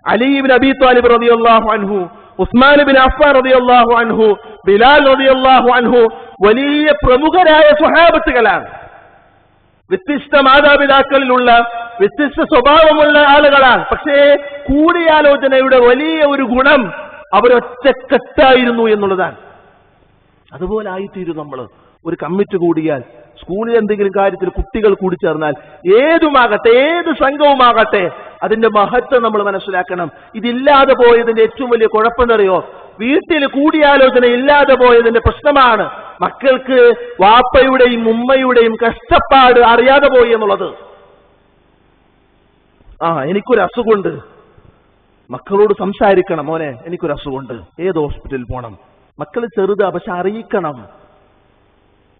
അലി ഇബ്നു അബീ ത്വാലിബ് റളിയല്ലാഹു അൻഹു, ഉസ്മാൻ ഇബ്നു അഫ്ഫാൻ റളിയല്ലാഹു അൻഹു, ബിലാൽ റളിയല്ലാഹു അൻഹു വലിയ പ്രമുഖരായ സ്വഹാബത്തുകളാണ്. വ്യത്യസ്ത മാതാപിതാക്കളിലുള്ള വ്യത്യസ്ത സ്വഭാവമുള്ള ആളുകളാണ്. പക്ഷേ കൂടിയാലോചനയുടെ വലിയ ഒരു ഗുണം അവരൊറ്റക്കെട്ടായിരുന്നു എന്നുള്ളതാണ്. അതുപോലെ ആയിത്തീരും നമ്മൾ. ഒരു കമ്മിറ്റി കൂടിയാൽ, സ്കൂളിൽ എന്തെങ്കിലും കാര്യത്തിൽ കുട്ടികൾ കൂടിച്ചേർന്നാൽ, ഏതുമാകട്ടെ ഏത് സംഘവുമാകട്ടെ അതിന്റെ മഹത്വം നമ്മൾ മനസ്സിലാക്കണം. ഇതില്ലാതെ പോയതിന്റെ ഏറ്റവും വലിയ കുഴപ്പമെന്നറിയോ? വീട്ടിൽ കൂടിയാലോചന ഇല്ലാതെ പോയതിന്റെ പ്രശ്നമാണ് മക്കൾക്ക് വാപ്പയുടെയും ഉമ്മയുടെയും കഷ്ടപ്പാട് അറിയാതെ പോയി എന്നുള്ളത്. എനിക്കൊരു അസുഖമുണ്ട്, മക്കളോട് സംസാരിക്കണം. മോനെ, എനിക്കൊരു അസുഖമുണ്ട്, ഏത് ഹോസ്പിറ്റലിൽ പോകണം? മക്കൾ ചെറുതാ, പക്ഷെ അറിയിക്കണം.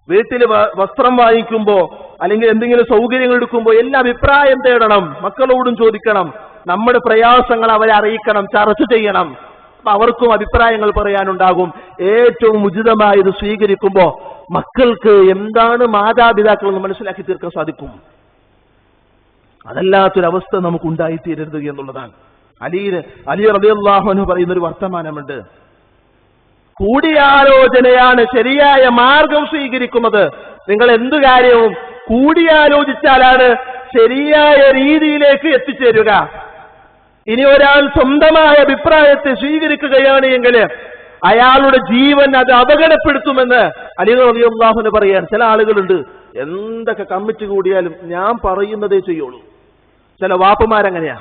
വീട്ടിൽ വസ്ത്രം വാങ്ങിക്കുമ്പോ അല്ലെങ്കിൽ എന്തെങ്കിലും സൗകര്യങ്ങൾ എടുക്കുമ്പോ എല്ലാ അഭിപ്രായം തേടണം, മക്കളോടും ചോദിക്കണം. നമ്മുടെ പ്രയാസങ്ങൾ അവരെ അറിയിക്കണം, ചർച്ച ചെയ്യണം. അപ്പൊ അവർക്കും അഭിപ്രായങ്ങൾ പറയാനുണ്ടാകും. ഏറ്റവും ഉചിതമായത് സ്വീകരിക്കുമ്പോ മക്കൾക്ക് എന്താണ് മാതാപിതാക്കൾ എന്ന് മനസ്സിലാക്കി തീർക്കാൻ സാധിക്കും. അതല്ലാത്തൊരവസ്ഥ നമുക്ക് ഉണ്ടായിത്തീരരുത് എന്നുള്ളതാണ്. അലി റളിയല്ലാഹു അൻഹു പറയുന്നൊരു വർത്തമാനമുണ്ട്. കൂടിയാലോചനയാണ് ശരിയായ മാർഗം സ്വീകരിക്കുന്നത്. നിങ്ങൾ എന്തു കാര്യവും കൂടിയാലോചിച്ചാലാണ് ശരിയായ രീതിയിലേക്ക് എത്തിച്ചേരുക. ഇനി ഒരാൾ സ്വന്തമായ അഭിപ്രായത്തെ സ്വീകരിക്കുകയാണ് എങ്കിൽ അയാളുടെ ജീവൻ അത് അപകടപ്പെടുത്തുമെന്ന് അലി റളിയല്ലാഹു അൻഹു പറയാൻ. ചില ആളുകളുണ്ട്, എന്തൊക്കെ കമ്മിറ്റി കൂടിയാലും ഞാൻ പറയുന്നതേ ചെയ്യുള്ളൂ. ചില വാപ്പമാരങ്ങനെയാ.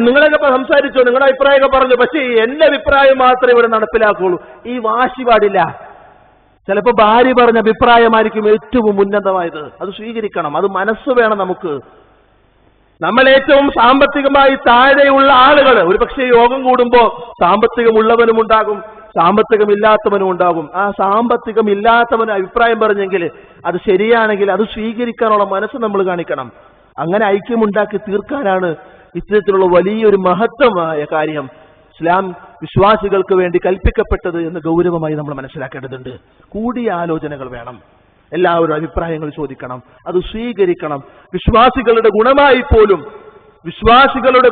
നിങ്ങളൊക്കെ സംസാരിച്ചോ, നിങ്ങളുടെ അഭിപ്രായമൊക്കെ പറഞ്ഞു, പക്ഷേ എന്റെ അഭിപ്രായം മാത്രമേ ഇവിടെ നടപ്പിലാക്കുള്ളൂ. ഈ വാശി പാടില്ല. ചിലപ്പോൾ ഭാര്യ പറഞ്ഞ അഭിപ്രായമായിരിക്കും ഏറ്റവും ഉന്നതമായത്. അത് സ്വീകരിക്കണം. അത് മനസ്സ് വേണം നമുക്ക്. നമ്മൾ ഏറ്റവും സാമ്പത്തികമായി താഴെയുള്ള ആളുകൾ ഒരു പക്ഷേ യോഗം കൂടുമ്പോ സാമ്പത്തികമുള്ളവനും ഉണ്ടാകും, സാമ്പത്തികമില്ലാത്തവനും ഉണ്ടാകും. ആ സാമ്പത്തികമില്ലാത്തവന് അഭിപ്രായം പറഞ്ഞെങ്കിൽ അത് ശരിയാണെങ്കിൽ അത് സ്വീകരിക്കാനുള്ള മനസ്സ് നമ്മൾ കാണിക്കണം. അങ്ങനെ ഐക്യമുണ്ടാക്കി തീർക്കാനാണ് ഇത്തരത്തിലുള്ള വലിയൊരു മഹത്വമായ കാര്യം ഇസ്ലാം വിശ്വാസികൾക്ക് വേണ്ടി കൽപ്പിക്കപ്പെട്ടത് എന്ന് ഗൗരവമായി നമ്മൾ മനസ്സിലാക്കേണ്ടതുണ്ട്. കൂടിയാലോചനകൾ വേണം. എല്ലാവരും അഭിപ്രായങ്ങൾ ചോദിക്കണം, അത് സ്വീകരിക്കണം. വിശ്വാസികളുടെ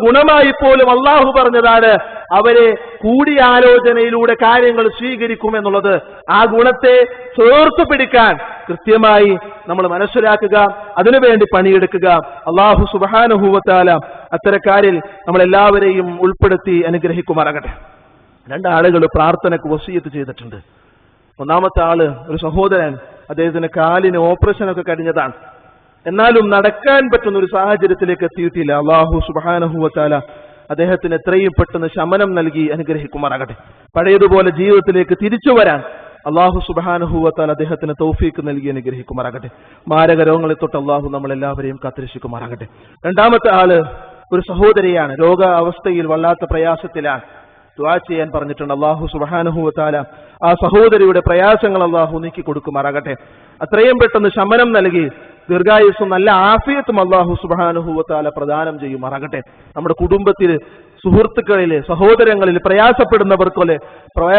ഗുണമായി പോലും അള്ളാഹു പറഞ്ഞതാണ് അവരെ കൂടിയാലോചനയിലൂടെ കാര്യങ്ങൾ സ്വീകരിക്കുമെന്നുള്ളത്. ആ ഗുണത്തെ ചേർത്ത് പിടിക്കാൻ കൃത്യമായി നമ്മൾ മനസ്സിലാക്കുക, അതിനുവേണ്ടി പണിയെടുക്കുക. അള്ളാഹു സുബ്ഹാനഹു വ തആല അത്തരക്കാരിൽ നമ്മളെല്ലാവരെയും ഉൾപ്പെടുത്തി അനുഗ്രഹിക്കുമാറാകട്ടെ. രണ്ടാളുകൾ പ്രാർത്ഥനയ്ക്ക് വസിയത്ത് ചെയ്തിട്ടുണ്ട്. ഒന്നാമത്തെ ആള് ഒരു സഹോദരൻ, അദ്ദേഹത്തിന് കാലിന് ഓപ്പറേഷനൊക്കെ കഴിഞ്ഞതാണ്. എന്നാലും നടക്കാൻ പറ്റുന്ന ഒരു സാഹചര്യത്തിലേക്ക് എത്തിയിട്ടില്ല. അള്ളാഹു സുബ്ഹാനഹു വ തആല അദ്ദേഹത്തിന് എത്രയും പെട്ടെന്ന് ശമനം നൽകി അനുഗ്രഹിക്കുമാറാകട്ടെ. പഴയതുപോലെ ജീവിതത്തിലേക്ക് തിരിച്ചു വരാൻ അള്ളാഹു സുബ്ഹാനഹു വ തആല അദ്ദേഹത്തിന് തൗഫീക്ക് നൽകി അനുഗ്രഹിക്കുമാറാകട്ടെ. മാരക രോഗങ്ങളെ തൊട്ട് അള്ളാഹു നമ്മളെല്ലാവരെയും കാത്തുരക്ഷിക്കുമാറാകട്ടെ. രണ്ടാമത്തെ ആള് ഒരു സഹോദരിയാണ്, രോഗാവസ്ഥയിൽ വല്ലാത്ത പ്രയാസത്തിലാണ്. ദുആ ചെയ്യാൻ പറഞ്ഞിട്ടുണ്ട്. അള്ളാഹു സുബ്ഹാനഹു വ തആല ആ സഹോദരിയുടെ പ്രയാസങ്ങൾ അള്ളാഹു നീക്കി കൊടുക്കുമാറാകട്ടെ. അത്രയും പെട്ടെന്ന് ശമനം നൽകി ദീർഘായുസ്സും നല്ല ആഫിയത്തും അല്ലാഹു സുബ്ഹാനഹു വ തആല പ്രദാനം ചെയ്യുമാറാകട്ടെ. നമ്മുടെ കുടുംബത്തിൽ, സുഹൃത്തുക്കളിൽ, സഹോദരങ്ങളിൽ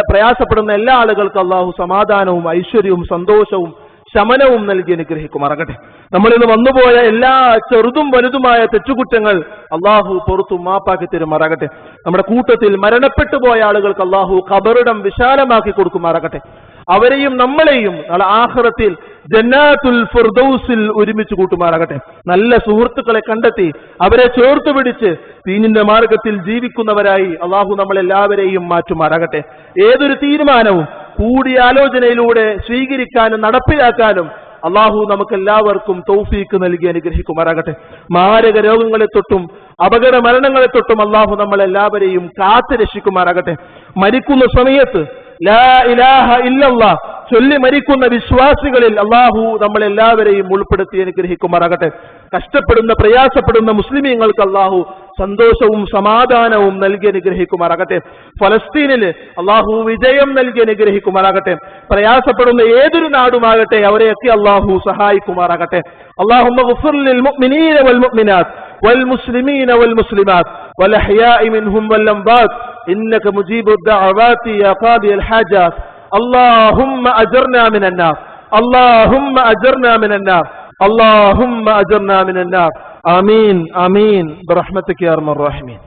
പ്രയാസപ്പെടുന്ന എല്ലാ ആളുകൾക്കും അല്ലാഹു സമാധാനവും ഐശ്വര്യവും സന്തോഷവും ശമനവും നൽകി അനുഗ്രഹിക്കുമാറാകട്ടെ. നമ്മളിന്ന് വന്നുപോയ എല്ലാ ചെറുതും വലുതുമായ തെറ്റുകുറ്റങ്ങൾ അല്ലാഹു പുറത്തും മാപ്പാക്കി തരുമാറാകട്ടെ. നമ്മുടെ കൂട്ടത്തിൽ മരണപ്പെട്ടു പോയ ആളുകൾക്ക് അല്ലാഹു ഖബറിടം വിശാലമാക്കി കൊടുക്കുമാറാകട്ടെ. അവരെയും നമ്മളെയും നാളെ ആഖിറത്തിൽ ജന്നാത്തുൽ ഫിർദൗസിൽ ഒരുമിച്ച് കൂട്ടുമാറാകട്ടെ. നല്ല സുഹൃത്തുക്കളെ കണ്ടെത്തി അവരെ ചേർത്ത് പിടിച്ച് ദീനിന്റെ മാർഗത്തിൽ ജീവിക്കുന്നവരായി അല്ലാഹു നമ്മളെല്ലാവരെയും മാറ്റുമാറാകട്ടെ. ഏതൊരു തീരുമാനവും കൂടിയാലോചനയിലൂടെ സ്വീകരിക്കാനും നടപ്പിലാക്കാനും അല്ലാഹു നമുക്കെല്ലാവർക്കും തൗഫീക്ക് നൽകി അനുഗ്രഹിക്കുമാറാകട്ടെ. മാരക രോഗങ്ങളെ തൊട്ടും അപകട മരണങ്ങളെ തൊട്ടും അല്ലാഹു നമ്മളെല്ലാവരെയും കാത്തു രക്ഷിക്കുമാറാകട്ടെ. മരിക്കുന്ന സമയത്ത് ലാ ഇലാഹ ഇല്ലല്ലാഹ് ചൊല്ലി മരിക്കുന്ന വിശ്വാസികളിൽ അല്ലാഹു നമ്മളെല്ലാവരെയും ഉൾപ്പെടുത്തി അനുഗ്രഹിക്കുമാറാകട്ടെ. കഷ്ടപ്പെടുന്ന പ്രയാസപ്പെടുന്ന മുസ്ലിമീങ്ങൾക്ക് അല്ലാഹു സന്തോഷവും സമാധാനവും നൽകി അനുഗ്രഹിക്കുമാറാകട്ടെ. ഫലസ്തീനില് അല്ലാഹു വിജയം നൽകി അനുഗ്രഹിക്കുമാറാകട്ടെ. പ്രയാസപ്പെടുന്ന ഏതൊരു നാടുമാകട്ടെ അവരെയൊക്കെ അല്ലാഹു സഹായിക്കുമാറാകട്ടെ. അല്ലാഹുമ്മ ഗഫിർ ലിൽ മുഅ്മിനീന വൽ മുഅ്മിനാത്ത് വൽ മുസ്ലിമീന വൽ മുസ്ലിമാത്ത് വൽ അഹ്യാഇ മിൻഹും വൽ അംവാത് إنك مجيب الدعوات يا قاضي الحاجات اللهم أجرنا من النار اللهم أجرنا من النار اللهم أجرنا من النار آمين آمين برحمتك يا أرحم الراحمين.